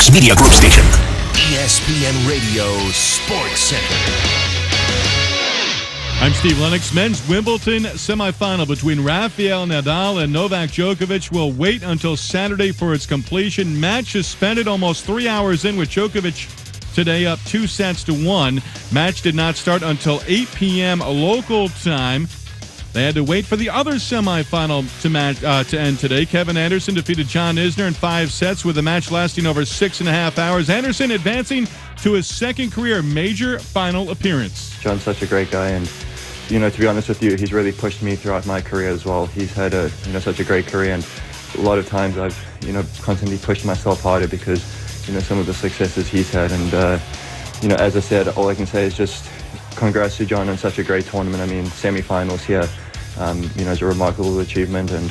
News Media Group station. ESPN Radio Sports Center. I'm Steve Lennox. Men's Wimbledon semifinal between Rafael Nadal and Novak Djokovic will wait until Saturday for its completion. Match suspended almost 3 hours in, with Djokovic today up 2-1. Match did not start until 8 p.m. local time. They had to wait for the other semifinal to end today. Kevin Anderson defeated John Isner in 5 sets, with the match lasting over 6.5 hours. Anderson advancing to his second career major final appearance. John's such a great guy, and to be honest with you, he's really pushed me throughout my career as well. He's had such a great career, and a lot of times I've constantly pushed myself harder because some of the successes he's had. And as I said, all I can say is just congrats to John on such a great tournament. I mean, semi-finals here, is a remarkable achievement, and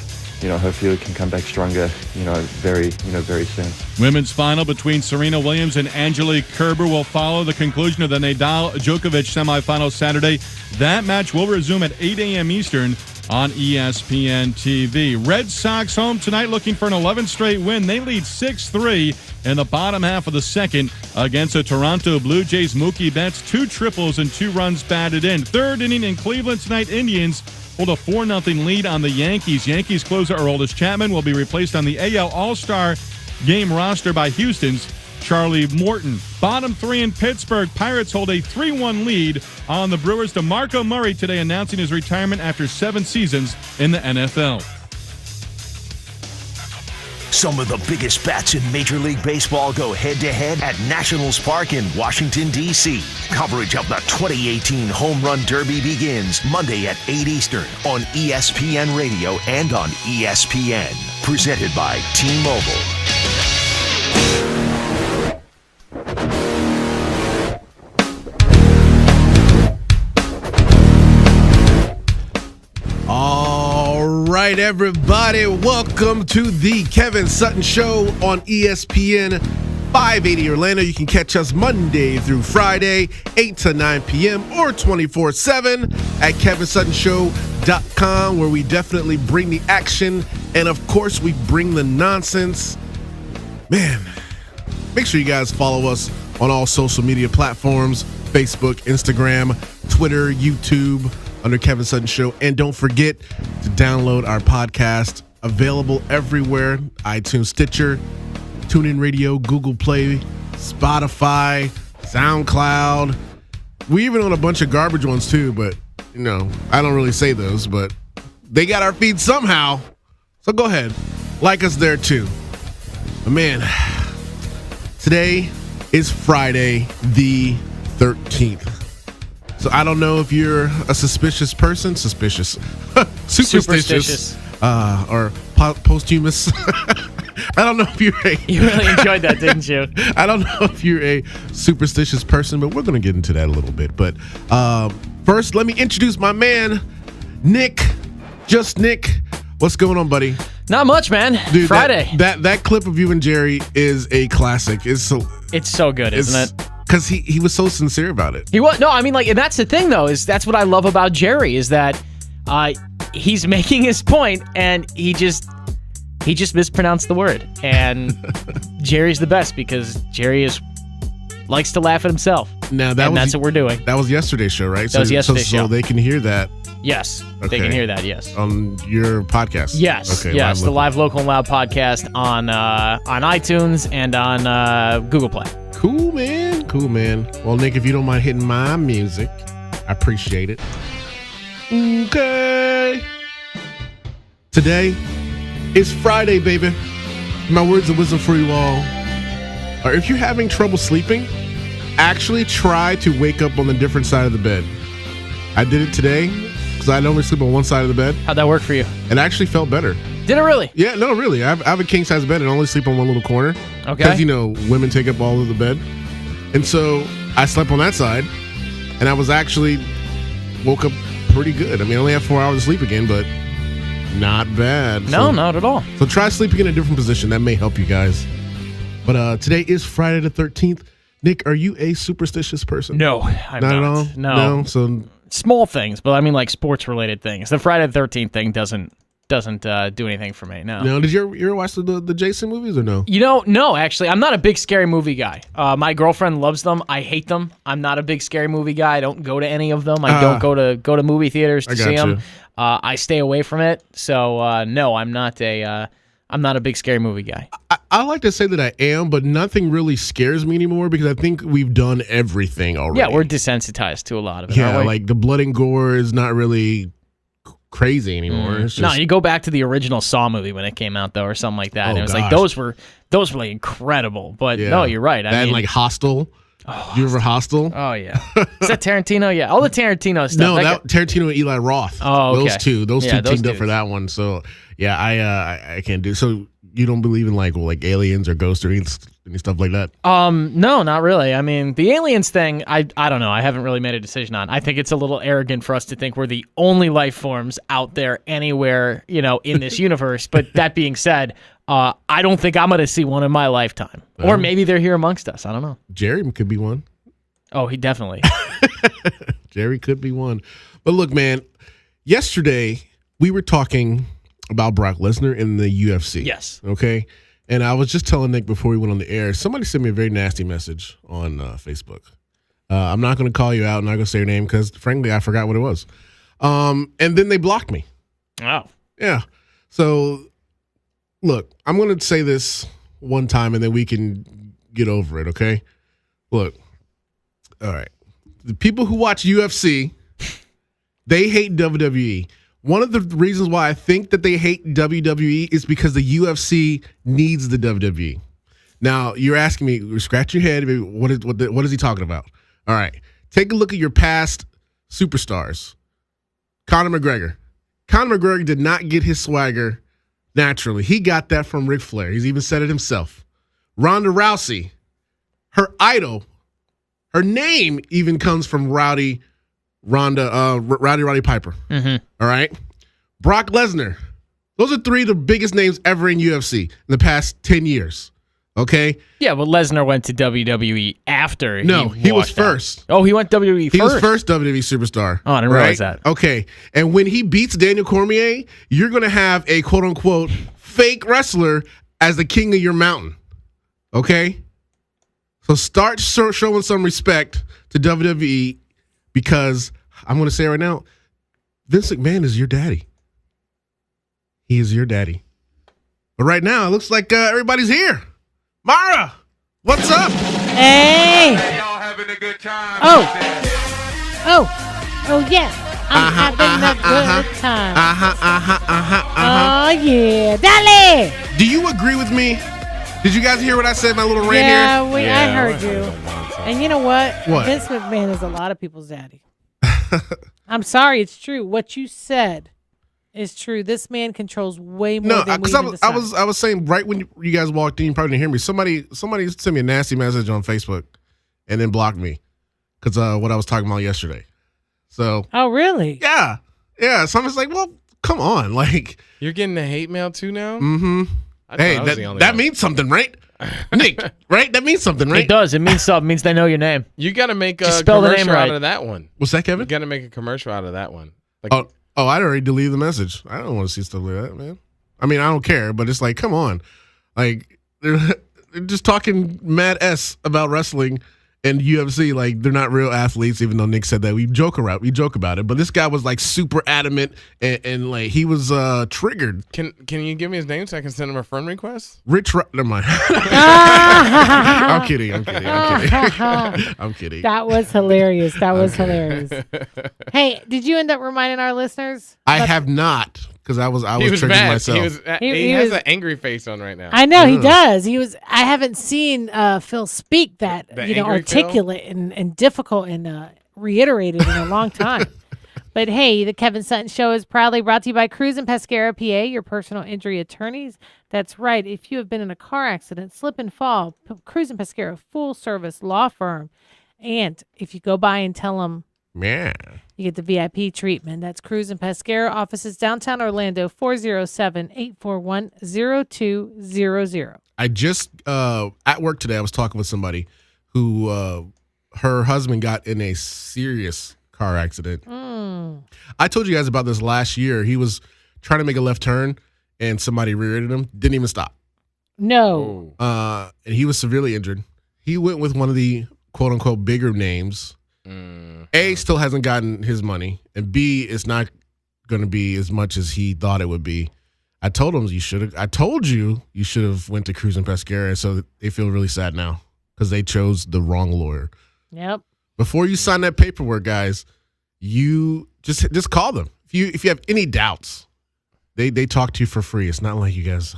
hopefully we can come back stronger, very soon. Women's final between Serena Williams and Angelique Kerber will follow the conclusion of the Nadal-Djokovic semifinal Saturday. That match will resume at 8 a.m. Eastern on ESPN TV. Red Sox home tonight looking for an 11th straight win. They lead 6-3 in the bottom half of the second against the Toronto Blue Jays. Mookie Betts, 2 triples and 2 runs batted in. Third inning in Cleveland tonight, Indians hold a 4-0 lead on the Yankees. Yankees closer Aroldis Chapman will be replaced on the AL All-Star Game roster by Houston's Charlie Morton. Bottom 3 in Pittsburgh, Pirates hold a 3-1 lead on the Brewers. DeMarco Murray today announcing his retirement after 7 seasons in the NFL. Some of the biggest bats in Major League Baseball go head-to-head at Nationals Park in Washington, D.C. Coverage of the 2018 Home Run Derby begins Monday at 8 Eastern on ESPN Radio and on ESPN. Presented by T-Mobile. All right, everybody, welcome to the Kevin Sutton Show on ESPN 580 Orlando. You can catch us Monday through Friday, 8 to 9 p.m. or 24/7 at KevinSuttonShow.com, where we definitely bring the action and, of course, we bring the nonsense. Man, make sure you guys follow us on all social media platforms, Facebook, Instagram, Twitter, YouTube, under Kevin Sutton Show. And don't forget to download our podcast, available everywhere: iTunes, Stitcher, TuneIn Radio, Google Play, Spotify, SoundCloud. We even own a bunch of garbage ones too, but I don't really say those, but they got our feed somehow. So go ahead, like us there too. But man, today is Friday the 13th. So I don't know if you're a superstitious, or posthumous. I don't know if you're a... You really enjoyed that, didn't you? I don't know if you're a superstitious person, but we're going to get into that a little bit. But first, let me introduce my man, Nick. Just Nick. What's going on, buddy? Not much, man. Dude, Friday. That clip of you and Jerry is a classic. It's so good, isn't it? Because he was so sincere about it. He was. No, I mean, and that's the thing, though, is that's what I love about Jerry, is that he's making his point, and he just mispronounced the word. And Jerry's the best, because Jerry likes to laugh at himself. Now that's what we're doing. That was yesterday's show, right? That was yesterday's show. So they can hear that. Yes, okay. They can hear that. Yes, on your podcast. Yes, okay, yes, the Live Local and Loud podcast on iTunes and on Google Play. Cool, man. Well, Nick, if you don't mind hitting my music, I appreciate it. Okay. Today is Friday, baby. My words of wisdom for you all are: if you're having trouble sleeping, actually try to wake up on the different side of the bed. I did it today because I normally sleep on one side of the bed. How'd that work for you? It actually felt better. Did it really? Yeah, no, really. I have a king size bed and only sleep on one little corner. Okay. Because, women take up all of the bed. And so I slept on that side, and I was actually woke up pretty good. I mean, I only have 4 hours of sleep again, but not bad. No, not at all. So try sleeping in a different position. That may help you guys. But today is Friday the 13th. Nick, are you a superstitious person? No, I'm not. At all? No. So small things, but I mean like sports-related things. The Friday the 13th thing doesn't doesn't do anything for me. No. No, did you ever watch the Jason movies or no? No, actually, I'm not a big scary movie guy. My girlfriend loves them. I hate them. I'm not a big scary movie guy. I don't go to any of them. I don't go to movie theaters to see them. I stay away from it. So no, I'm not a big scary movie guy. I like to say that I am, but nothing really scares me anymore because I think we've done everything already. Yeah, we're desensitized to a lot of it. Yeah, like the blood and gore is not really crazy anymore. It's just, no, you go back to the original Saw movie when it came out, though, or something like that. And it was like those were like incredible. But no, you're right. I mean, like Hostel. You ever Hostel? Oh yeah. Is that Tarantino? Yeah, all the Tarantino stuff. No, that Tarantino and Eli Roth. Oh, okay. Those two teamed up for that one. So yeah, I can't do. So you don't believe in like aliens or ghosts or any stuff like that? No, not really. I mean, the aliens thing, I don't know. I haven't really made a decision on. I think it's a little arrogant for us to think we're the only life forms out there anywhere, in this universe. But that being said, I don't think I'm going to see one in my lifetime. Or maybe they're here amongst us. I don't know. Jerry could be one. Oh, he definitely. Jerry could be one. But look, man, yesterday we were talking about Brock Lesnar in the UFC. Yes. Okay? And I was just telling Nick before we went on the air, somebody sent me a very nasty message on Facebook. I'm not going to call you out. I'm not going to say your name because, frankly, I forgot what it was. And then they blocked me. Oh. Yeah. So, look, I'm going to say this one time and then we can get over it, okay? Look. All right. The people who watch UFC, they hate WWE. One of the reasons why I think that they hate WWE is because the UFC needs the WWE. Now, you're asking me, scratch your head, what is he talking about? All right. Take a look at your past superstars. Conor McGregor. Conor McGregor did not get his swagger naturally. He got that from Ric Flair. He's even said it himself. Ronda Rousey, her idol, her name even comes from Rowdy Piper. Mm-hmm. All right. Brock Lesnar. Those are three of the biggest names ever in UFC in the past 10 years. Okay. Yeah, but Lesnar went to WWE after. He was first. Oh, he went WWE first. He was first WWE superstar. Oh, I didn't realize that. Okay. And when he beats Daniel Cormier, you're going to have a quote unquote fake wrestler as the king of your mountain. Okay. So start showing some respect to WWE. Because I'm going to say right now, Vince McMahon is your daddy. He is your daddy. But right now, it looks like everybody's here. Mara, what's up? Hey. Y'all having a good time? Oh, yeah. I'm having a good time. Oh, yeah. Dale. Do you agree with me? Did you guys hear what I said, my little rant here? I heard you. And you know what? What? Vince McMahon is a lot of people's daddy. I'm sorry, it's true. What you said is true. This man controls way more than we even decide. I was saying right when you guys walked in, you probably didn't hear me. Somebody sent me a nasty message on Facebook and then blocked me because what I was talking about yesterday. So. Oh, really? Yeah. So I'm just like, well, come on, like. You're getting the hate mail too now? Mm-hmm. Hey, that means something, right? Nick, right? That means something, right? It does. It means something. It means they know your name. You got to make a spell the name commercial right. out of that one. What's that, Kevin? You got to make a commercial out of that one. Like, Oh, I'd already deleted the message. I don't want to see stuff like that, man. I mean, I don't care, but it's like, come on. Like, they're just talking mad S about wrestling and UFC. Like, they're not real athletes, even though Nick said that. We joke about it. But this guy was, like, super adamant, and like, he was triggered. Can you give me his name so I can send him a friend request? Never mind. I'm kidding. I'm kidding. That was hilarious. Hey, did you end up reminding our listeners? I have not, because I was triggering mad. myself. He has an angry face on right now. I know he does. I haven't seen Phil speak that articulate and difficult and reiterated in a long time. But hey, the Kevin Sutton Show is proudly brought to you by Cruz and Pescara, PA, your personal injury attorneys. That's right. If you have been in a car accident, slip and fall, Cruz and Pescara, full service law firm. And if you go by and tell them, yeah, you get the VIP treatment. That's Cruz and Pescara, offices downtown Orlando, 407-841-0200. I just, at work today, I was talking with somebody who, her husband got in a serious car accident. I told you guys about this last year. He was trying to make a left turn, and somebody rear-ended him. Didn't even stop. No. And he was severely injured. He went with one of the quote-unquote bigger names. A, still hasn't gotten his money, and B, it's not going to be as much as he thought it would be. I told him I told you should have went to Cruz and Pescara, so they feel really sad now because they chose the wrong lawyer. Yep. Before you sign that paperwork, guys, you just call them. If you have any doubts, they talk to you for free. It's not like you guys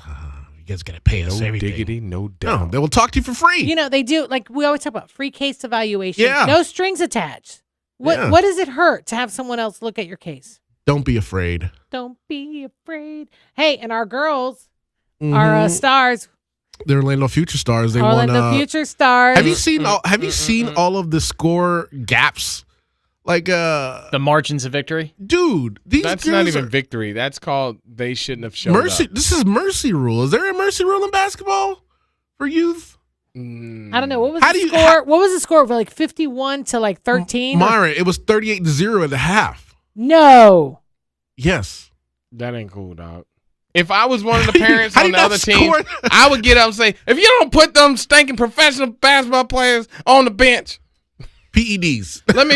got to pay us everything. No diggity, no doubt. No, they will talk to you for free. You know, they do, like we always talk about free case evaluation. Yeah. No strings attached. What does it hurt to have someone else look at your case? Don't be afraid. Don't be afraid. Hey, and our girls, our stars. The Orlando Future Stars. They Orlando won. Future Stars. Have you seen all of the score gaps? Like the margins of victory. Dude, that's not even victory. That's called they shouldn't have shown mercy. up. This is mercy rule. Is there a mercy rule in basketball for youth? I don't know. What was the score? What was the score for like 51 to like 13? Myron, it was 38-0 at the half. No. Yes. That ain't cool, dog. If I was one of the parents on the other team, score? I would get up and say, if you don't put them stinking professional basketball players on the bench, PEDs. let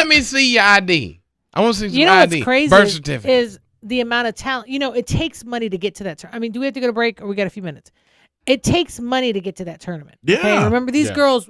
me see your ID. I want to see some You know ID. what's crazy Birth certificate. is the amount of talent. You know, it takes money to get to that. I mean, do we have to go to break or we got a few minutes? It takes money to get to that tournament. Yeah. Okay? Remember these girls.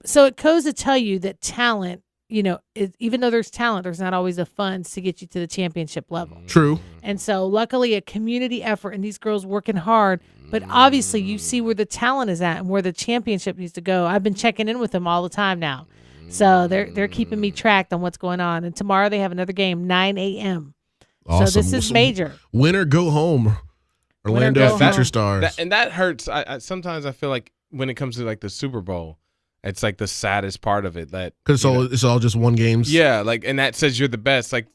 So it goes to tell you that talent, you know, even though there's talent, there's not always the funds to get you to the championship level. True. And so luckily a community effort and these girls working hard, but obviously you see where the talent is at and where the championship needs to go. I've been checking in with them all the time now. So they're keeping me tracked on what's going on. And tomorrow they have another game, 9 a.m. Awesome. So this is major. Win or go home. Orlando Future Stars. And that hurts. I sometimes I feel like when it comes to like the Super Bowl, it's like the saddest part of it. That because it's all just one games. Yeah, like, and that says you're the best. Like,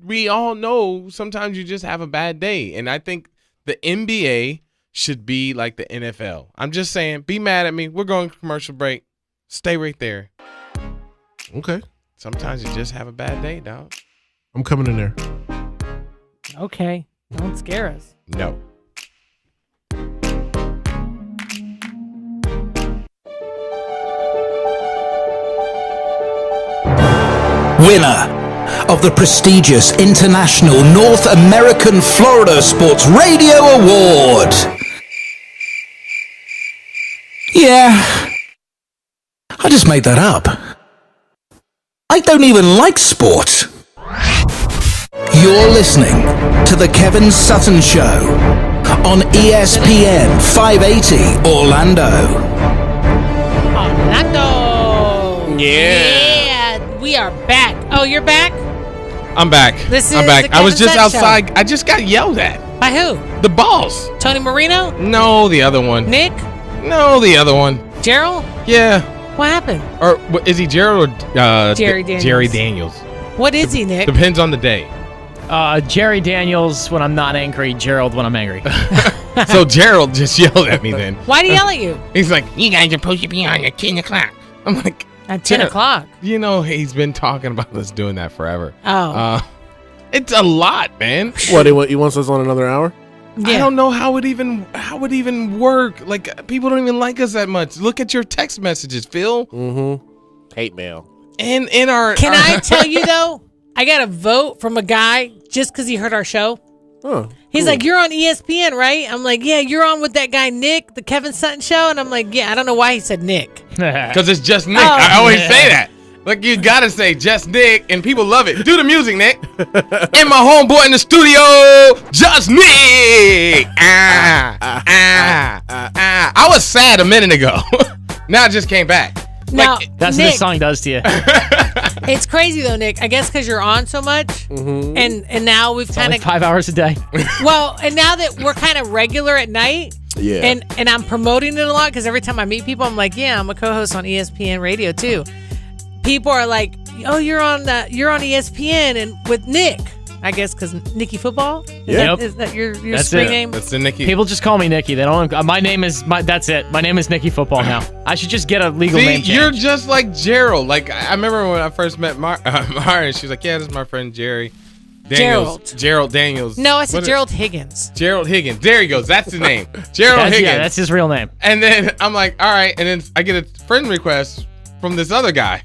we all know sometimes you just have a bad day, and I think the NBA should be like the NFL. I'm just saying, be mad at me. We're going to commercial break. Stay right there. Okay. Sometimes you just have a bad day, dog. I'm coming in there. Okay. Don't scare us. No. Winner of the prestigious International North American Florida Sports Radio Award. Yeah, I just made that up. I don't even like sport. You're listening to The Kevin Sutton Show on ESPN 580 Orlando. Yeah, we are back. Oh, you're back? I'm back. I'm back. I was just outside. Show. I just got yelled at. By who? The boss. Tony Marino? No, the other one. Nick? No, the other one. Gerald? Yeah. What happened? Or is he Gerald or Jerry Daniels? Jerry Daniels. What is he, Nick? Depends on the day. Jerry Daniels when I'm not angry, Gerald when I'm angry. So Gerald just yelled at me then. Why'd he yell at you? He's like, you guys are supposed to be on at 10 o'clock. I'm like, at 10 o'clock? You know, he's been talking about us doing that forever. Oh. It's a lot, man. What, he wants us on another hour? Yeah. I don't know how it even work. Like, people don't even like us that much. Look at your text messages, Phil. Mm-hmm. Hate mail. And in our... Can I tell you, though? I got a vote from a guy just because he heard our show. Oh, He's like, you're on ESPN, right? I'm like, yeah, you're on with that guy, Nick, the Kevin Sutton Show. And I'm like, yeah, I don't know why he said Nick. Because it's just Nick. I always say that. Like, you got to say just Nick, and people love it. Do the music, Nick. And my homeboy in the studio, just Nick. I was sad a minute ago. Now I just came back. Now, that's Nick, what this song does to you. It's crazy though, Nick. I guess because you're on so much, and now we've kind of 5 hours a day. Well, and now that we're kind of regular at night, and I'm promoting it a lot because every time I meet people, I'm like, yeah, I'm a co-host on ESPN Radio too. People are like, oh, you're on ESPN and with Nick. I guess because Nicky Football. Yep. Is that your That's screen it. name? That's the Nicky. People just call me Nicky. They don't. My name is that's it. My name is Nicky Football now. I should just get a legal name change. You're just like Gerald. Like, I remember when I first met Mara, she was like, yeah, this is my friend Jerry. Daniels. Gerald Daniels. No, I said Gerald Higgins. Gerald Higgins. There he goes. That's his name. Gerald Higgins. Yeah, that's his real name. And then I'm like, all right. And then I get a friend request from this other guy.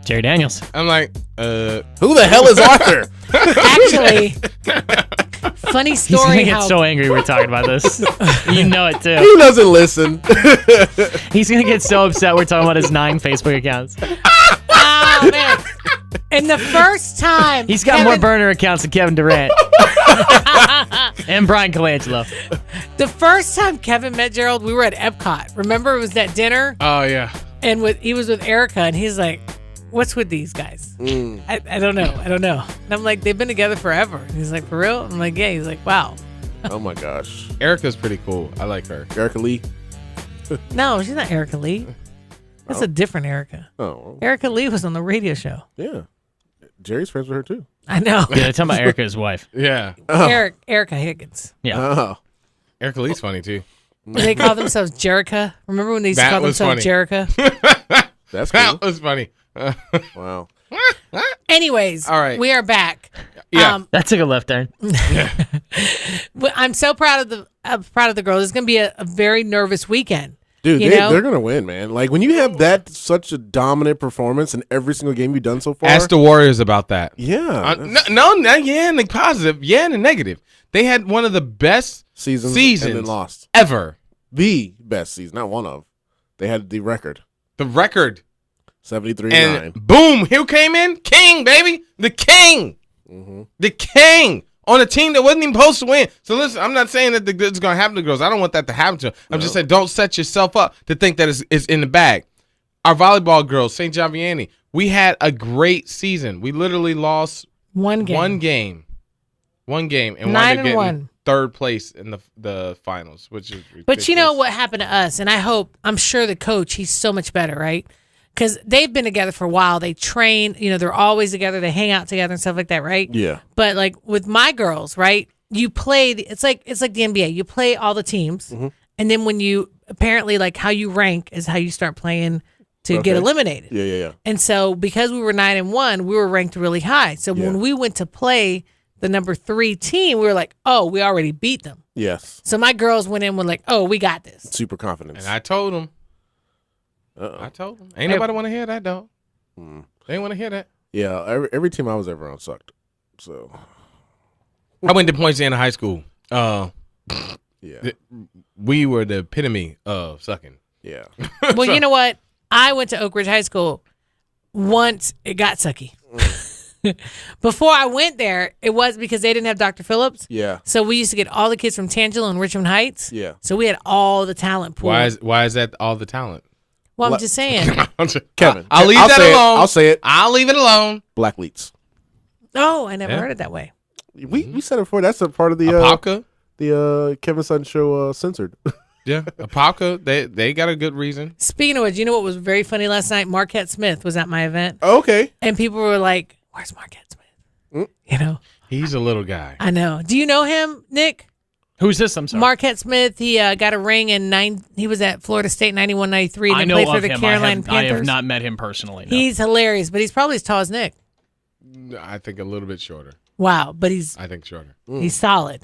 Jerry Daniels. I'm like, Who the hell is Arthur? Actually, funny He's story. gonna get so angry we're talking about this. You know it too. He doesn't listen. He's gonna get so upset we're talking about his 9 Facebook accounts. Oh man! And the first time He's got more burner accounts than Kevin Durant and Brian Colangelo. The first time Kevin met Gerald, we were at Epcot. Remember, it was that dinner, oh yeah. and he was with Erica, and he's like, "What's with these guys? I don't know. And I'm like, they've been together forever. And he's like, for real? I'm like, yeah. He's like, wow. Oh my gosh. Erica's pretty cool. I like her. Erica Lee. No, she's not Erica Lee. That's a different Erica. Oh. Erica Lee was on the radio show. Yeah. Jerry's friends with her too. I know. Yeah, they're talking about Erica's wife. Yeah. Erica Higgins. Yeah. Oh. Erica Lee's funny too. They call themselves Jerica. Remember when they used to That call was themselves funny. Jerica? That's cool. That was funny. Wow. Anyways, All right. we are back. Yeah. That took a left turn. I'm so proud of the girls. It's going to be a very nervous weekend. Dude, You they're know? going to win, man. Like, when you have such a dominant performance in every single game you've done so far. Ask the Warriors about that. Yeah. No, yeah, in the positive, yeah, in the negative. They had one of the best seasons and then lost. ever. The best season, not one of. They had the record. The record. 73-9. And boom, who came in? King, baby. The king. Mm-hmm. The king on a team that wasn't even supposed to win. So listen, I'm not saying that it's going to happen to girls. I don't want that to happen to them. I'm just saying don't set yourself up to think that it's in the bag. Our volleyball girls, St. John Vianney, we had a great season. We literally lost One game. and 9-1. Third place in the finals, which is ridiculous. But you know what happened to us, and I'm sure the coach, he's so much better, right? Because they've been together for a while. They train, they're always together. They hang out together and stuff like that, right? Yeah. But like with my girls, right? You play. It's like the NBA. You play all the teams, and then when you apparently like how you rank is how you start playing to get eliminated. Yeah. And so because we were 9-1, we were ranked really high. So when we went to play the number 3 team, we were like, oh, we already beat them. Yes. So my girls went in with like, oh, we got this. Super confidence. And I told them. Ain't nobody want to hear that, dog. They ain't want to hear that. Yeah, every team I was ever on sucked. So I went to Poinciana High School. yeah. We were the epitome of sucking. Yeah. Well, you know what? I went to Oak Ridge High School once it got sucky. Before I went there, it was because they didn't have Dr. Phillips. Yeah. So we used to get all the kids from Tangelo and Richmond Heights. Yeah. So we had all the talent pool. Why is that all the talent? Well, I'm just saying. Kevin. I'll leave that alone. I'll say it. I'll leave it alone. Black Leets. Oh, I never heard it that way. We said it before. That's a part of the Apopka? The Kevin Sutton show censored. Yeah. Apopka, they got a good reason. Speaking of which, you know what was very funny last night? Marquette Smith was at my event. Oh, okay. And people were like, where's Marquette Smith? He's a little guy. I know. Do you know him, Nick? Who's this? I'm sorry. Marquette Smith. He got a ring in he was at Florida State 91-93. I know played for of the him. Carolina I have Panthers. not met him personally. No. He's hilarious, but he's probably as tall as Nick. I think a little bit shorter. Wow, but he's shorter. he's solid.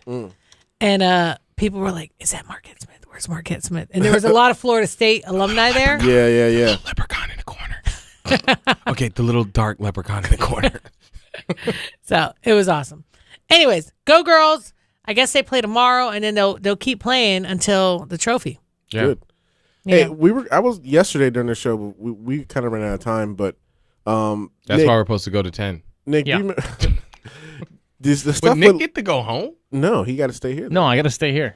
And people were like, "Is that Marquette Smith? Where's Marquette Smith?" And there was a lot of Florida State alumni there. Yeah. Leprechaun in the corner. Okay, the little dark leprechaun in the corner. So it was awesome. Anyways, go girls. I guess they play tomorrow, and then they'll keep playing until the trophy. Yeah. Good. Yeah. Hey, I was yesterday during the show. But we kind of ran out of time, but That's Nick, why we're supposed to go to 10. Nick, Yeah. the stuff But Nick with, get to go home? no, he got to stay here. No, I got to stay here.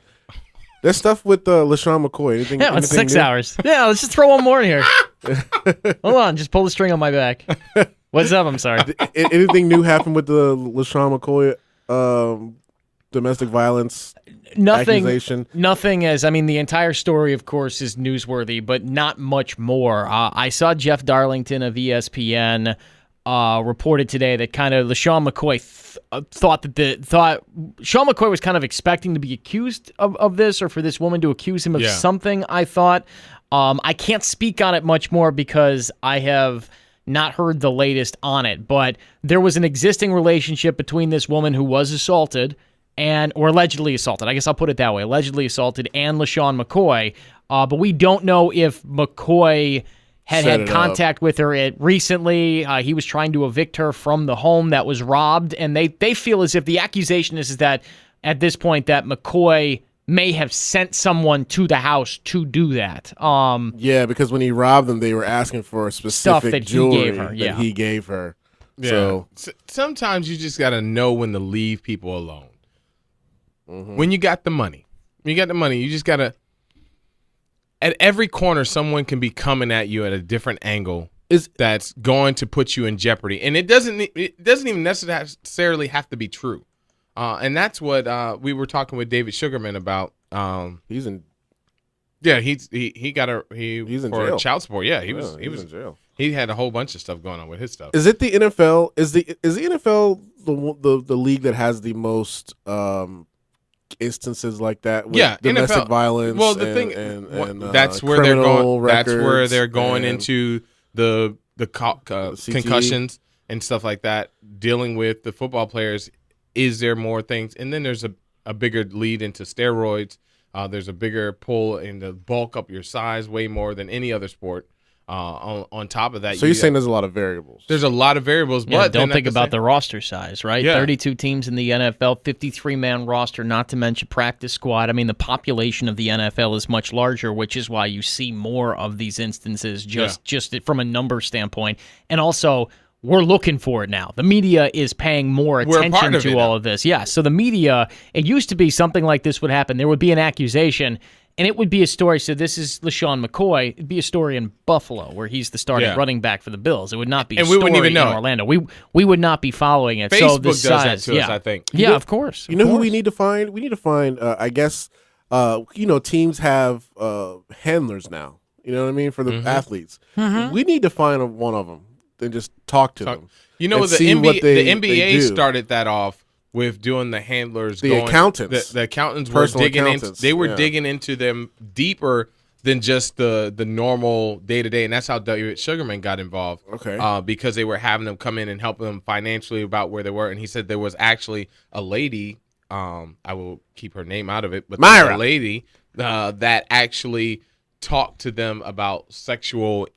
That stuff with LaShawn McCoy. Anything? Yeah, it's anything 6 new? hours. Yeah, let's just throw one more in here. Hold on, just pull the string on my back. What's up? I'm sorry. Anything new happened with the LaShawn McCoy domestic violence accusation? Nothing as, the entire story, of course, is newsworthy, but not much more. I saw Jeff Darlington of ESPN reported today that kind of LaShawn McCoy thought Sean McCoy was kind of expecting to be accused of this, or for this woman to accuse him of something. I thought I can't speak on it much more because I have not heard the latest on it. But there was an existing relationship between this woman who was assaulted or allegedly assaulted. I guess I'll put it that way. Allegedly assaulted and LaShawn McCoy. But we don't know if McCoy had contact with her recently. He was trying to evict her from the home that was robbed. And they feel as if the accusation is that at this point that McCoy may have sent someone to the house to do that. Yeah, because when he robbed them, they were asking for a specific that jewelry he gave her. Yeah. So sometimes you just got to know when to leave people alone. Mm-hmm. When you got the money. You just got to... At every corner, someone can be coming at you at a different angle that's going to put you in jeopardy. And it doesn't even necessarily have to be true. And that's what we were talking with David Sugarman about. He's in. Yeah, he's in jail. Child support. Yeah, he was in jail. He had a whole bunch of stuff going on with his stuff. Is it the NFL? Is the NFL the league that has the most instances like that? With domestic NFL, violence. Well, the thing that's where they're going. That's where they're going into the concussions and stuff like that. Dealing with the football players. Is there more things? And then there's a bigger lead into steroids. There's a bigger pull in the bulk up your size way more than any other sport. On top of that, so you're saying there's a lot of variables. There's a lot of variables, yeah, but don't think about the roster size, right? Yeah. 32 teams in the NFL, 53-man roster, not to mention practice squad. I mean, the population of the NFL is much larger, which is why you see more of these instances just from a number standpoint. And also, we're looking for it now. The media is paying more attention to all of this. Yeah, so the media, it used to be something like this would happen. There would be an accusation, and it would be a story. So this is LaShawn McCoy. It'd be a story in Buffalo where he's the starting running back for the Bills. It would not be a story in Orlando. We would not be following it. Facebook so the does size, that to us, I think. Yeah, of course. You know who we need to find? We need to find, I guess, teams have handlers now. You know what I mean? For the athletes. Mm-hmm. We need to find one of them. And just talk to them. You know, the NBA started that off with doing the handlers, accountants. The accountants were digging into. They were digging into them deeper than just the normal day to day, and that's how David Sugarman got involved. Okay, because they were having them come in and help them financially about where they were, and he said there was actually a lady. I will keep her name out of it, but Myra, a lady that actually talked to them about sexual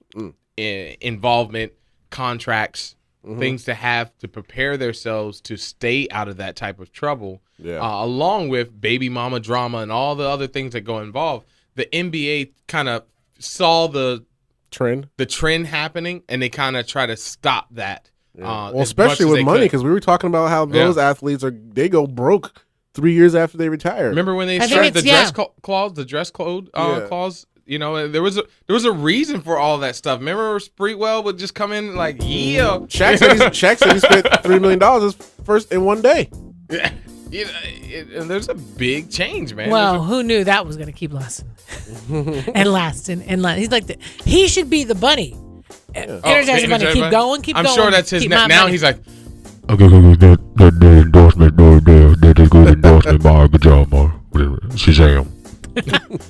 involvement. Contracts, things to have to prepare themselves to stay out of that type of trouble, along with baby mama drama and all the other things that go involved. The NBA kind of saw the trend happening, and they kind of try to stop that. Yeah. Well, especially with money, because we were talking about how those athletes they go broke 3 years after they retire. Remember when they started the dress code clause? You know, there was a reason for all that stuff. Remember, Spreetwell would just come in like, yeah. Shaq said he spent $3 million first in one day. Yeah, and there's a big change, man. Well, who knew that was going to keep lasting and lasting and lasting? He's like, he should be the bunny. Energizer Bunny, keep going, keep going. I'm sure that's his now. Money. He's like, okay, that endorsement, that is good endorsement, Mar. Good job, Mar. Shazam.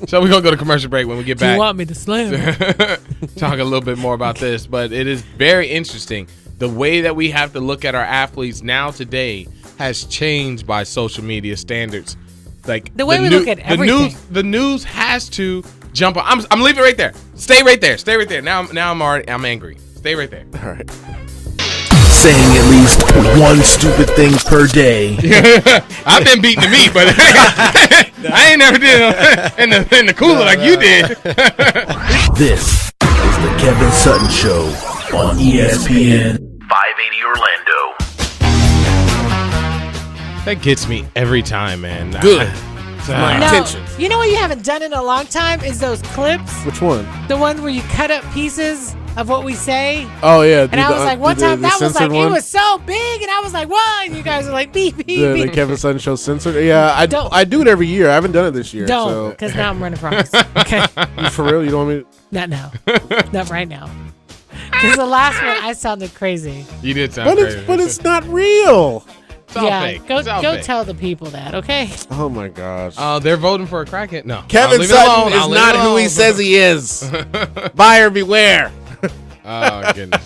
So we're going to go to commercial break. When we get back, you want me to slam? Talk a little bit more about this, but it is very interesting. The way that we have to look at our athletes now today has changed by social media standards. Like the way we look at everything. The news has to jump on. I'm leaving it right there. Stay right there. Now I'm angry. Stay right there. All right. Saying at least one stupid thing per day. I've been beating the meat, but I ain't never did it in the cooler like you did. This is the Kevin Sutton Show on ESPN 580 Orlando. That gets me every time, man. Good. You know what you haven't done in a long time is those clips. Which one? The one where you cut up pieces of what we say. Oh yeah. And I was like, one time that was like it was so big, and I was like, what? And you guys are like, beep beep beep. The Kevin Sutton Show censored. Yeah, I do it every year. I haven't done it this year. Don't, because now I'm running from it. Okay. You for real? You don't want me? Not now. Not right now. Because the last one I sounded crazy. You did sound crazy. But it's not real. Fake. Go tell the people that, okay? Oh my gosh. They're voting for a crackhead. No, Kevin Sutton is not who he says he is. Buyer beware. Oh goodness.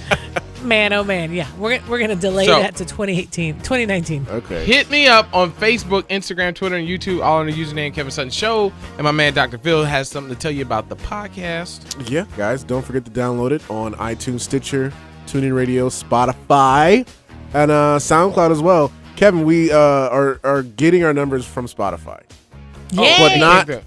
Man, oh man, yeah. We're gonna delay that to 2019. Okay. Hit me up on Facebook, Instagram, Twitter, and YouTube, all under the username Kevin Sutton Show. And my man Dr. Phil has something to tell you about the podcast. Yeah, guys, don't forget to download it on iTunes, Stitcher, TuneIn Radio, Spotify, and SoundCloud as well. Kevin, we are getting our numbers from Spotify. Yeah.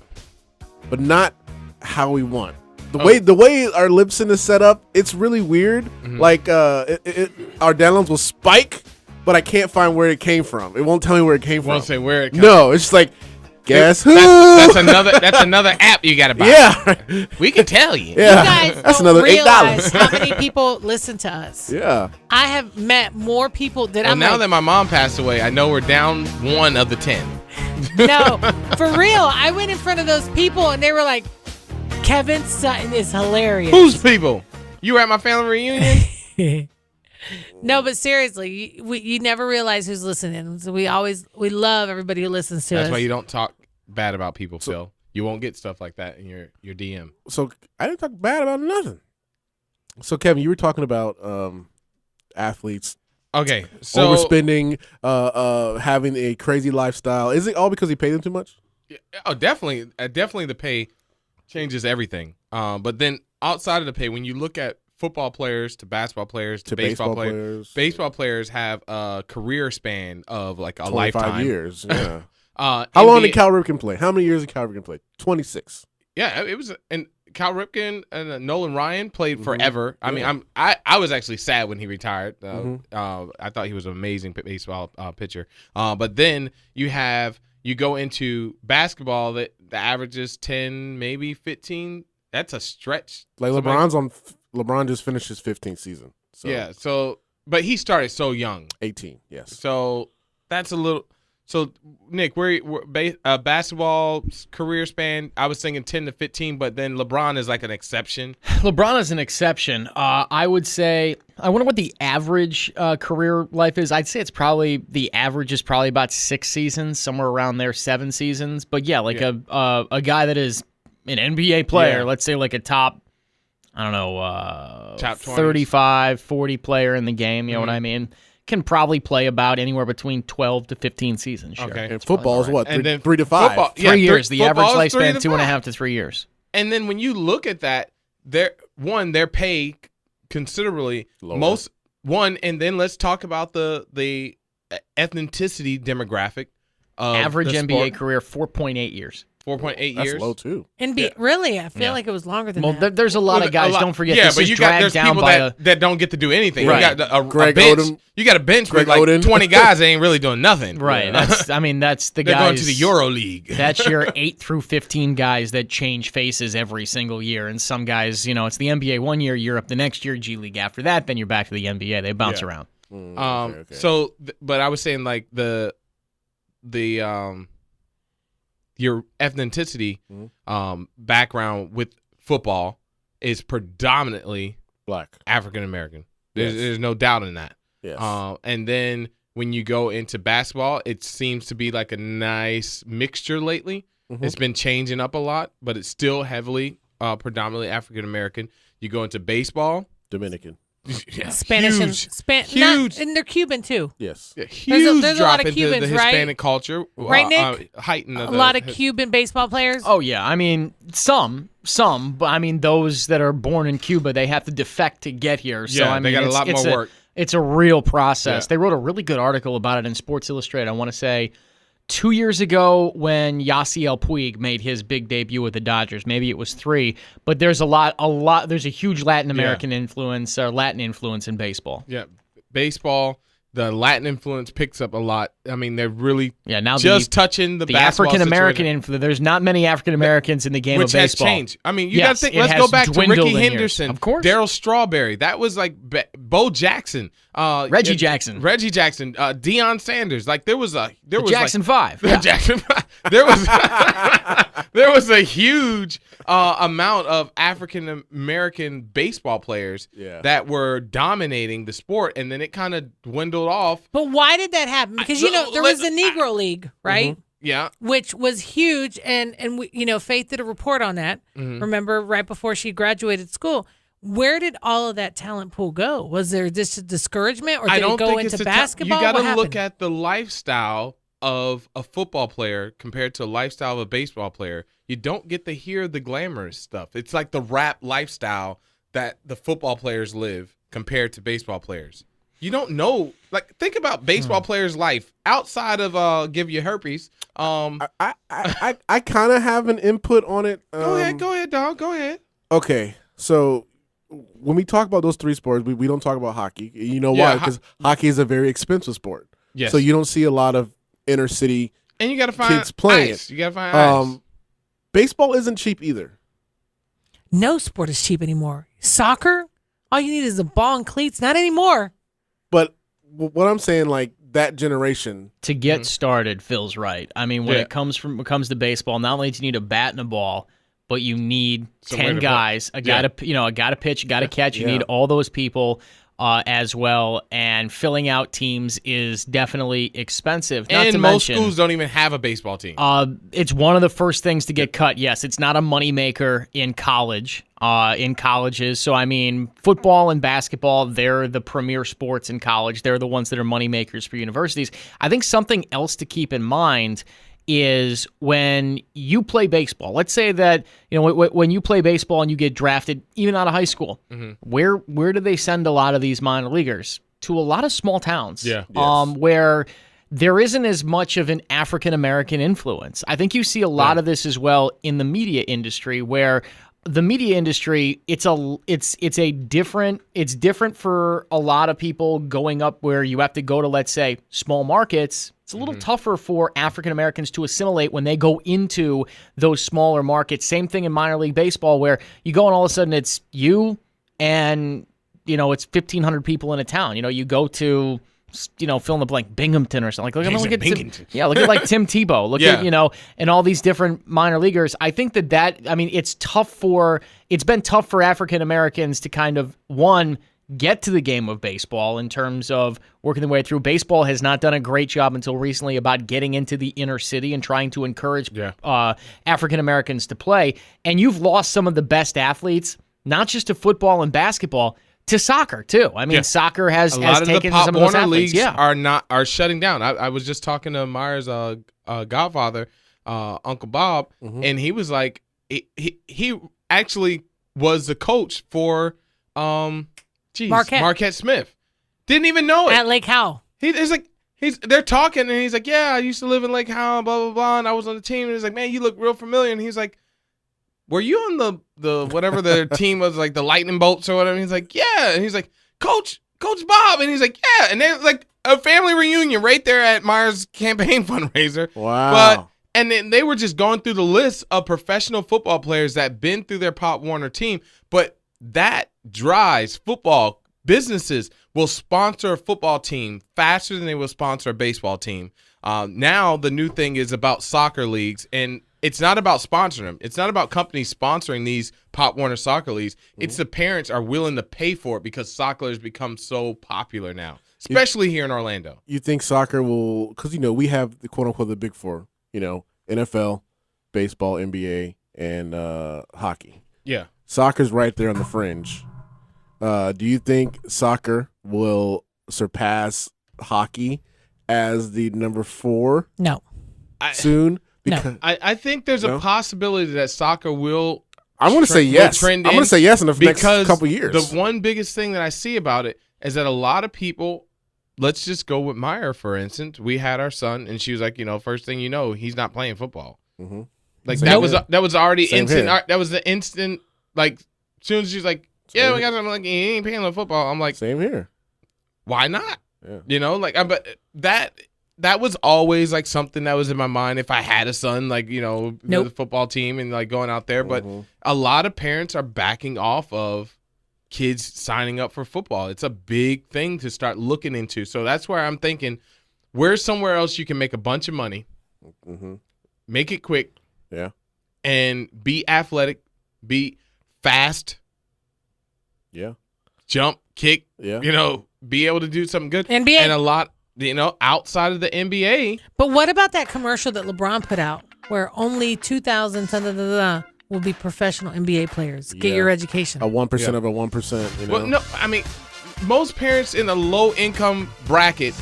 But not how we want. The way our lip sync is set up, it's really weird. Mm-hmm. Like our downloads will spike, but I can't find where it came from. It won't tell me where it came from. Won't say where it comes No, it's just like, guess who? That's another app you gotta buy. Yeah. We can tell you. Yeah. You guys That's don't another realize $8. how many people listen to us. Yeah. I have met more people that Well, I'm now like, that my mom passed away, I know we're down 1 of the 10. no, for real. I went in front of those people and they were like, Kevin Sutton is hilarious. Whose people? You were at my family reunion? No, but seriously, you never realize who's listening. So we love everybody who listens to us. That's why you don't talk bad about people, Phil. You won't get stuff like that in your DM. So I didn't talk bad about nothing. So Kevin, you were talking about athletes Okay, so overspending, having a crazy lifestyle. Is it all because he paid them too much? Oh, definitely the pay changes everything. But then outside of the pay, when you look at football players to basketball players to baseball players, baseball players have a career span of like a 25 lifetime. years. Yeah. How long did Cal Ripken play? How many years did Cal Ripken play? 26. Yeah, it was, and Cal Ripken and Nolan Ryan played forever. I mean, I was actually sad when he retired. I thought he was an amazing baseball pitcher. But then you go into basketball that the average is 10, maybe 15. That's a stretch. Like LeBron just finished his 15th season. So Yeah. So, but he started so young. 18. Yes. So that's a little. So, Nick, basketball career span, I was thinking 10 to 15, but then LeBron is like an exception. LeBron is an exception. I would say, I wonder what the average career life is. I'd say the average is probably about 6 seasons, somewhere around there, 7 seasons. But yeah, like a guy that is an NBA player, let's say like a top, I don't know, top 20s. 35, 40 player in the game, you know what I mean? Can probably play about anywhere between 12 to 15 seasons. Sure. Okay. And football is what? And then 3 to 5? football- 3 years. The average football is 3 lifespan, to 2.5 5. to 3 years. And then when you look at that, their pay considerably Lower. and then let's talk about the ethnicity demographic of Average the NBA sport. career, 4.8 years. 4.8 That's years. low, too. Really? I feel like it was longer than Well, that. there's a lot of guys. Don't forget, Yeah, this but is you got dragged there's down people by that don't get to do anything. Right. You got a Greg bench. Oden. You got a bench Greg with like Oden. 20 guys that ain't really doing nothing. Right. That's the They're guys. going to the Euro League. That's your 8 through 15 guys that change faces every single year. And some guys, it's the NBA one year, Europe the next year, G League after that. Then you're back to the NBA. They bounce around. Okay. So, but I was saying like your ethnicity background with football is predominantly Black. African American. Yes. There's no doubt in that. Yes. And then when you go into basketball, it seems to be like a nice mixture lately. It's been changing up a lot, but it's still heavily predominantly African American. You go into baseball, Dominican. yeah, Spanish huge. and they're Cuban too. Yes. huge there's a drop lot of into Cubans, the right? Hispanic culture. Right, Nick? Heighten A lot of Cuban baseball players. Oh, yeah. I mean, some, but I mean, those that are born in Cuba, they have to defect to get here. So, Yeah, I mean, they got a lot it's more work. It's a real process. Yeah. They wrote a really good article about it in Sports Illustrated. I want to say 2 years ago when Yasiel Puig made his big debut with the Dodgers. Maybe it was 3, but there's there's a huge Latin American influence or Latin influence in baseball. Yeah, baseball. The Latin influence picks up a lot. I mean, they're really now just touching the basketball African American situation. influence. There's not many African Americans in the game Which of baseball. has changed. I mean, you Yes, got to think. it Let's has go back to dwindled Ricky in years. Henderson, Of course. Darryl Strawberry. That was like Bo Jackson, Reggie Jackson, Deion Sanders. Like there was Jackson like, 5. Yeah. Jackson 5. There was there was a huge amount of African American baseball players that were dominating the sport, and then it kind of dwindled off. But why did that happen? Because there was the Negro League, right? Yeah. Which was huge, and we, Faith did a report on that. Remember, right before she graduated school, Where did all of that talent pool go? Was there just a discouragement, or I did don't it go think into it's a basketball? You got What to look happened? at the lifestyle of a football player compared to the lifestyle of a baseball player. You don't get to hear the glamorous stuff. It's like the rap lifestyle that the football players live compared to baseball players. You don't know. Like, think about baseball players' life outside of give you herpes. I kind of have an input on it. Go ahead, dog. Go ahead. Okay, so when we talk about those three sports, we don't talk about hockey. You know why? Because hockey is a very expensive sport. Yes. So you don't see a lot of inner city and you got to find kids playing ice. it. You got to find ice. Baseball isn't cheap either. No sport is cheap anymore. Soccer, all you need is a ball and cleats. Not anymore. But what I'm saying, like, that generation to get started, Phil's right. I mean, when it comes to baseball, not only do you need a bat and a ball, but you need 10 guys, a guy to pitch, a guy to catch. You need all those people as well, and filling out teams is definitely expensive. Not and to most mention, schools don't even have a baseball team. it's one of the first things to get cut. Yes, it's not a moneymaker in college. In colleges. So, I mean, football and basketball, they're the premier sports in college. They're the ones that are moneymakers for universities. I think something else to keep in mind is when you play baseball, let's say that, when you play baseball and you get drafted, even out of high school, where do they send a lot of these minor leaguers? To a lot of small towns. Yeah. Where there isn't as much of an African-American influence. I think you see a lot of this as well in the media industry, where the media industry, it's different for a lot of people going up where you have to go to, let's say, small markets. It's a little tougher for African Americans to assimilate when they go into those smaller markets. Same thing in minor league baseball, where you go and all of a sudden it's you and, it's 1,500 people in a town. You go to, fill in the blank, Binghamton or something. Look at Binghamton. look at like Tim Tebow. Look at, and all these different minor leaguers. I think it's been tough for African Americans to kind of, one, get to the game of baseball in terms of working their way through. Baseball has not done a great job until recently about getting into the inner city and trying to encourage African Americans to play. And you've lost some of the best athletes, not just to football and basketball, to soccer too. I mean, soccer has taken some of those athletes. A lot of the Pop Warner leagues are shutting down. I was just talking to Myers' godfather, Uncle Bob, and he was like, he actually was the coach for Marquette Smith. Didn't even know it at Lake Howell. They're talking, and he's like, yeah, I used to live in Lake Howell, blah blah blah, and I was on the team. And he's like, man, you look real familiar. And he's like, were you on the whatever the team was, like the Lightning Bolts or whatever? And he's like, yeah. And he's like, Coach Bob. And he's like, yeah. And they're like a family reunion right there at Myers' campaign fundraiser. Wow. And then they were just going through the list of professional football players that been through their Pop Warner team. But that drives football businesses will sponsor a football team faster than they will sponsor a baseball team. Now the new thing is about soccer leagues, and it's not about sponsoring them. It's not about companies sponsoring these Pop Warner soccer leagues. It's the parents are willing to pay for it because soccer has become so popular now, especially here in Orlando. You think soccer will, because, we have the quote-unquote the big four, NFL, baseball, NBA, and hockey. Yeah. Soccer's right there on the fringe. Do you think soccer will surpass hockey as the number 4? No. Soon? Because I think there's a possibility that soccer will. I'm going to say yes. I'm going to say yes in the next couple years. The one biggest thing that I see about it is that a lot of people. Let's just go with Meyer, for instance. We had our son, and she was like, first thing you know, he's not playing football. Mm-hmm. Like that was already instant. That was the instant. Like as soon as she's like, yeah, we got something, like he ain't playing no football. I'm like, same here. Why not? Yeah. But that was always like something that was in my mind. If I had a son, like the football team and like going out there, but a lot of parents are backing off of kids signing up for football. It's a big thing to start looking into. So that's where I'm thinking, where's somewhere else you can make a bunch of money, make it quick, and be athletic, be fast, jump, kick, be able to do something good. NBA. And a lot, outside of the NBA. But what about that commercial that LeBron put out where only 2,000 will be professional NBA players. Get Yeah. your education. A 1% of a 1%. You know? Well, no, I mean, most parents in a low income bracket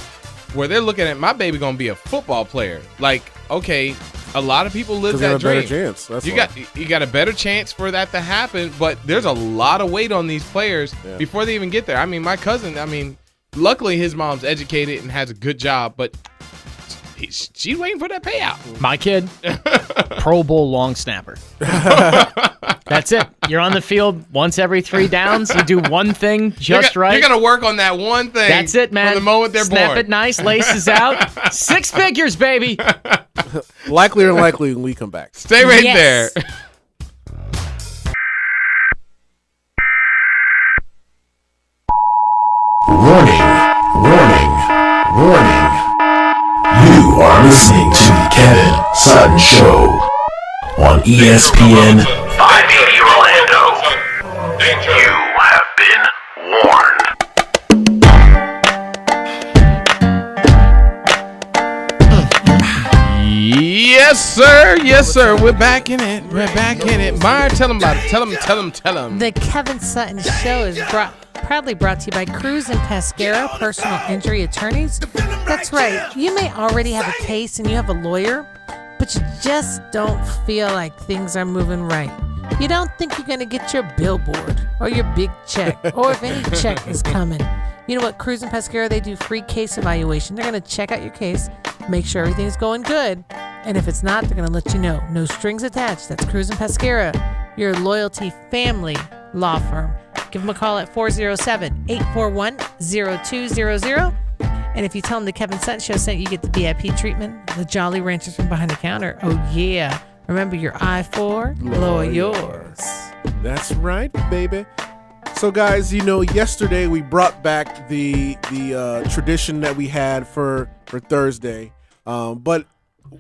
where they're looking at my baby gonna be a football player. Like, okay, a lot of people live Because they that have a dream. better chance. That's You why. got a better chance for that to happen, but there's a lot of weight on these players before they even get there. I mean, my cousin, luckily his mom's educated and has a good job, but she's waiting for that payout. My kid, Pro Bowl long snapper. That's it. You're on the field once every 3 downs. You do one thing just right. You're gonna work on that one thing. That's it, man. From the moment they're Snap born. it nice, laces out. 6 figures, baby. Likely or unlikely when we come back. Stay right Yes. there. Warning, warning, warning. You are listening to the Kevin Sutton Show on ESPN 580 Orlando. You have been warned. Yes, sir. Yes, sir. We're back in it. We're back in it. Meyer, tell them about it. Tell them. The Kevin Sutton Show is proudly brought to you by Cruz and Pescara, personal injury attorneys. That's right. You may already have a case and you have a lawyer, but you just don't feel like things are moving right. You don't think you're going to get your billboard or your big check, or if any check is coming. You know what? Cruz and Pescara, they do free case evaluation. They're going to check out your case, make sure everything's going good. And if it's not, they're going to let you know. No strings attached. That's Cruz and Pescara, your loyalty family law firm. Give them a call at 407-841-0200. And if you tell them the Kevin Sutton Show sent you, get the VIP treatment. The Jolly Ranchers from behind the counter. Oh, yeah. Remember your I-4, lower yours. That's right, baby. So, guys, yesterday we brought back the tradition that we had for Thursday, but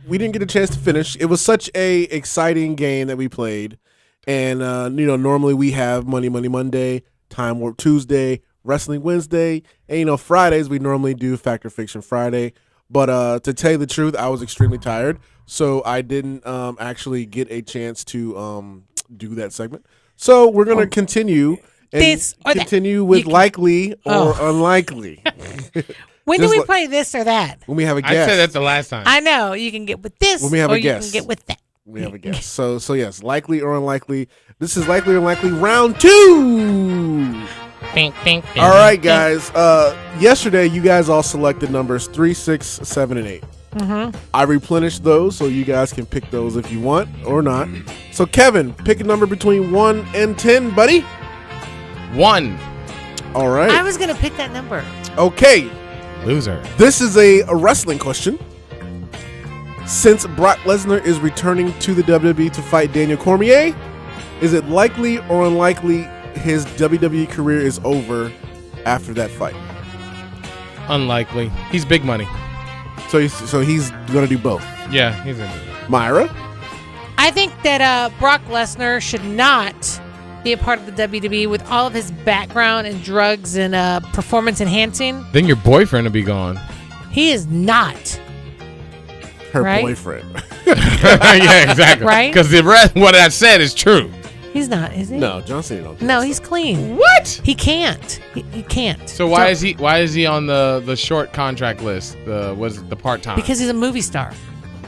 we didn't get a chance to finish. It was such a exciting game that we played, and normally we have Money Monday, Time Warp Tuesday, Wrestling Wednesday, and Fridays we normally do Fact or Fiction Friday. But to tell you the truth, I was extremely tired, so I didn't actually get a chance to do that segment. So we're gonna continue. And continue with likely or unlikely. When do we play this or that? When we have a guest. I said that the last time. I know. You can get with this when we have or a guest. you can get with that. We have a guest. So yes, likely or unlikely. This is likely or unlikely round 2. All right, guys. Yesterday, you guys all selected numbers 3, 6, 7, and 8. Mm-hmm. I replenished those, so you guys can pick those if you want or not. So, Kevin, pick a number between 1 and 10, buddy. 1. All right. I was going to pick that number. Okay. Loser. This is a wrestling question. Since Brock Lesnar is returning to the WWE to fight Daniel Cormier, is it likely or unlikely his WWE career is over after that fight? Unlikely. He's big money. So he's going to do both. Yeah, he's going to do both. Myra? I think that Brock Lesnar should not be a part of the WWE with all of his background and drugs and performance enhancing. Then your boyfriend will be gone. He is not. Her right? boyfriend. Yeah, exactly. Right? Because the rest, what I said is true. He's not, is he? No, John Cena don't. No, he's clean. What? He can't. He can't. So why is he on the short contract list? The part-time? Because he's a movie star.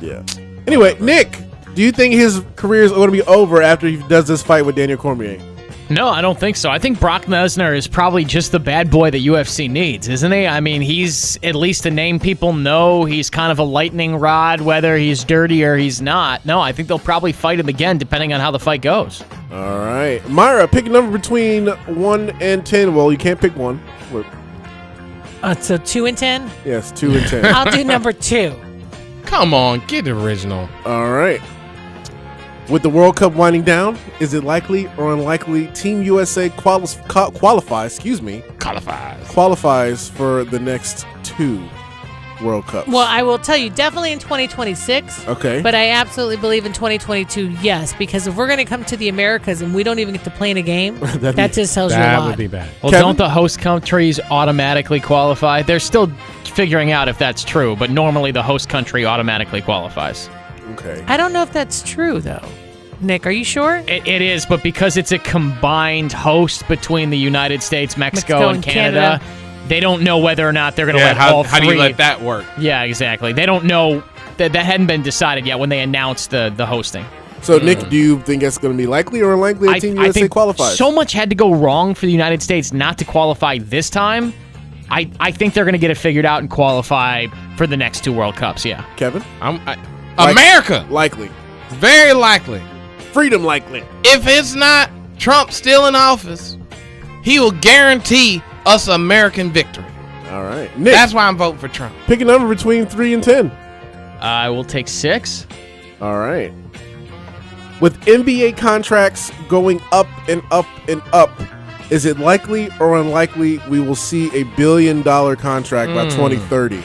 Yeah. Anyway, Nick, do you think his career is going to be over after he does this fight with Daniel Cormier? No, I don't think so. I think Brock Lesnar is probably just the bad boy that UFC needs, isn't he? I mean, he's at least a name people know. He's kind of a lightning rod, whether he's dirty or he's not. No, I think they'll probably fight him again, depending on how the fight goes. All right. Myra, pick a number between 1 and 10. Well, you can't pick one. So 2 and 10? Yes, 2 and 10. I'll do number 2. Come on, get original. All right. With the World Cup winding down, is it likely or unlikely Team USA qualifies for the next 2 World Cups? Well, I will tell you, definitely in 2026. Okay. But I absolutely believe in 2022, yes, because if we're going to come to the Americas and we don't even get to play in a game, that just tells you a lot. That would be bad. Well, Kevin? don't the host countries automatically qualify? They're still figuring out if that's true, but normally the host country automatically qualifies. Okay. I don't know if that's true, though. Nick, are you sure? It is, but because it's a combined host between the United States, Mexico and Canada, they don't know whether or not they're going to let all three. How do you let that work? Yeah, exactly. They don't know. That hadn't been decided yet when they announced the hosting. So, Nick, do you think it's going to be likely or unlikely that Team USA qualifies? So much had to go wrong for the United States not to qualify this time. I think they're going to get it figured out and qualify for the next 2 World Cups, yeah. Kevin? America. Likely. Very likely. Freedom likely. If it's not Trump still in office, he will guarantee us American victory. All right. Nick, that's why I'm voting for Trump. Pick a number between 3 and 10. I will take 6. All right. With NBA contracts going up and up and up, is it likely or unlikely we will see a $1 billion contract by 2030?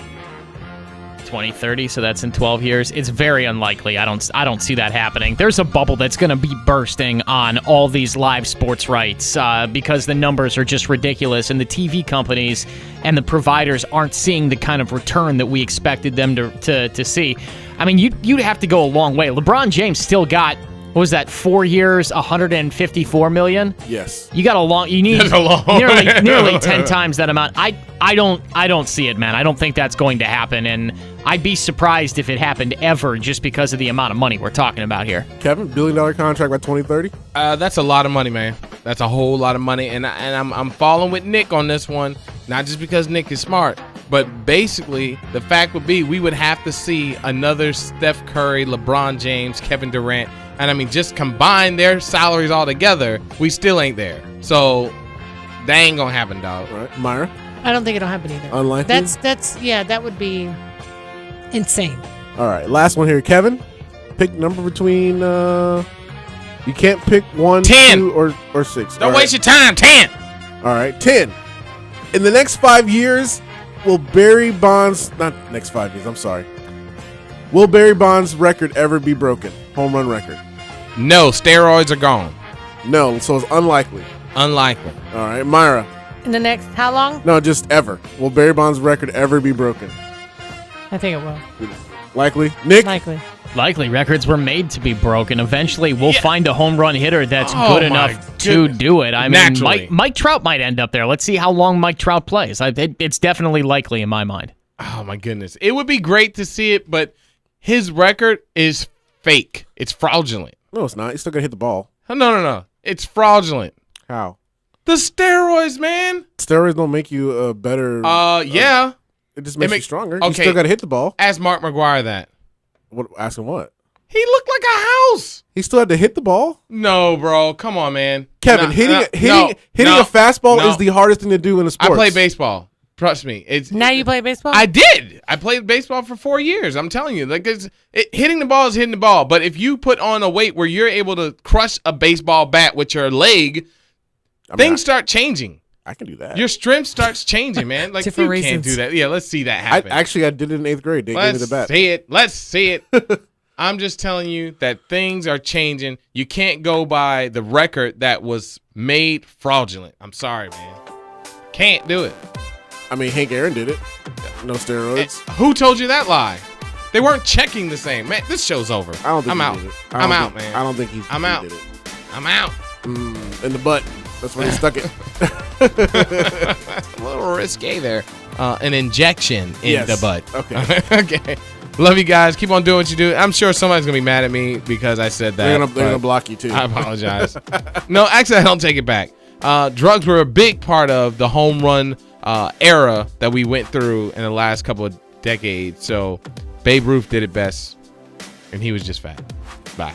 2030, so that's in 12 years. It's very unlikely. I don't see that happening. There's a bubble that's going to be bursting on all these live sports rights because the numbers are just ridiculous, and the TV companies and the providers aren't seeing the kind of return that we expected them to see. I mean, you'd have to go a long way. LeBron James still got, what was that, 4 years, $154 million? Yes. You need nearly 10 times that amount. I don't see it, man. I don't think that's going to happen, and I'd be surprised if it happened ever just because of the amount of money we're talking about here. Kevin, $1 billion contract by 2030? That's a lot of money, man. That's a whole lot of money, and I'm following with Nick on this one, not just because Nick is smart, but basically the fact would be we would have to see another Steph Curry, LeBron James, Kevin Durant, and I mean just combine their salaries all together, we still ain't there. So that ain't gonna happen, dog. All right, Myra? I don't think it'll happen either. Unlikely? That would be insane. All right, last one here. Kevin, pick number between, you can't pick 1, 10. 2, or 6. Don't waste your time. 10. All right, 10. In the next 5 years, will Barry Bonds, not next 5 years, I'm sorry. Will Barry Bonds' record ever be broken? Home run record? No, steroids are gone. No, so it's unlikely. Unlikely. All right, Myra. In the next, how long? No, just ever. Will Barry Bonds' record ever be broken? I think it will. Likely. Nick? Likely. Records were made to be broken. Eventually, we'll find a home run hitter that's good enough to do it. I mean, Mike Trout might end up there. Let's see how long Mike Trout plays. It's definitely likely in my mind. Oh, my goodness. It would be great to see it, but his record is fake. It's fraudulent. No, it's not. He's still going to hit the ball. No. It's fraudulent. How? The steroids, man. Steroids don't make you a better... yeah. It just makes you stronger. Okay. You still got to hit the ball. Ask Mark McGwire that. Ask him what? He looked like a house. He still had to hit the ball? No, bro. Come on, man. Hitting a fastball is the hardest thing to do in a sport. I play baseball. Trust me. Now you play baseball? I did. I played baseball for 4 years. I'm telling you. Hitting the ball is hitting the ball. But if you put on a weight where you're able to crush a baseball bat with your leg, things start changing. I can do that. Your strength starts changing, man. Like, you can't do that. Yeah, let's see that happen. I did it in 8th grade. They gave me the bat. Let's see it. I'm just telling you that things are changing. You can't go by the record that was made fraudulent. I'm sorry, man. Can't do it. I mean, Hank Aaron did it. No steroids. Who told you that lie? They weren't checking the same. Man, this show's over. I don't think I'm he out. did it. I'm out, man. I don't think I'm out. Did it. I'm out. In the butt. That's where he stuck it. A little risque there. An injection in the butt. Okay. Okay. Love you guys. Keep on doing what you do. I'm sure somebody's going to be mad at me because I said that. They're going to block you, too. I apologize. No, actually, I don't take it back. Drugs were a big part of the home run era that we went through in the last couple of decades. So Babe Ruth did it best, and he was just fat. Bye.